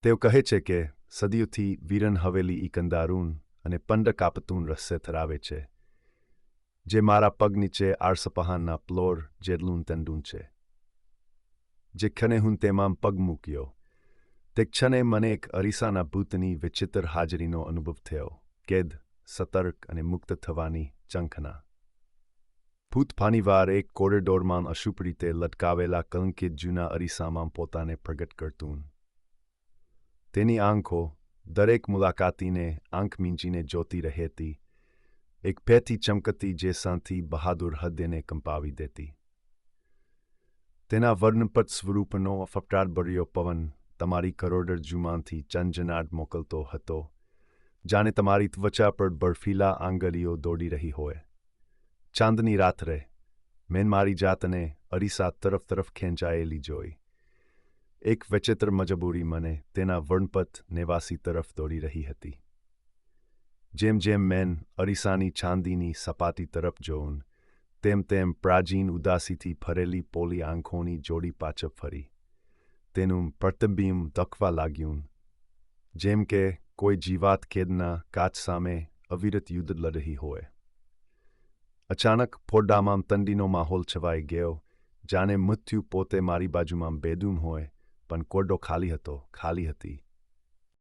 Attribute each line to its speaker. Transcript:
Speaker 1: તેઓ કહે છે કે સદીઓથી વીરન હવેલી ઇકંદારૂન અને પંડ કાપતૂન રસ્સે ધરાવે છે, જે મારા પગ નીચે આરસપહાનના પ્લોર જેટલું તંડું છે. જે ક્ષણે હું તેમાં પગ મૂક્યો, તે ક્ષણે મને એક અરીસાના ભૂતની વિચિત્ર હાજરીનો અનુભવ થયો, કેદ, સતર્ક અને મુક્ત થવાની ઝંખના. ભૂત ઘણીવાર એક કોરિડોરમાં અશુભ રીતે લટકાવેલા કલંકિત જૂના અરીસામાં પોતાને પ્રગટ કરતું. તેની આંખો દરેક મુલાકાતીને આંખ મીંચીને જોતી રહેતી, એક ભેથી ચમકતી જે શાંતિ બહાદુર હૃદયને કંપાવી દેતી. તેના વર્ણપટ સ્વરૂપનો ફફડાટભર્યો પવન તમારી કરોડર જુમાનથી ઝંઝનાટ મોકલતો હતો, જાણે તમારી ત્વચા પર બર્ફીલા આંગળીઓ દોડી રહી હોય. ચાંદની રાત્રે મેં મારી જાતને અરીસા તરફ ખેંચાયેલી જોઈ. એક વિચિત્ર મજબૂરી મને તેના વર્ણપટ નિવાસી તરફ દોડી રહી હતી. જેમ જેમ મેં અરીસાની ચાંદીની સપાટી તરફ જોઉં, તેમ પ્રાચીન ઉદાસીથી ભરેલી પોલી આંખોની જોડી પાછળ ફરી. તેનું પ્રતિબિંબ દખવા લાગ્યું, જેમ કે કોઈ જીવાત કેદના કાચ સામે અવિરત યુદ્ધ લડી રહી હોય. અચાનક ફોરડામાં ઠંડીનો માહોલ છવાઈ ગયો, જાણે મૃત્યુ પોતે મારી બાજુમાં બેદુમ હોય, પણ કોરડો ખાલી હતો, ખાલી હતી.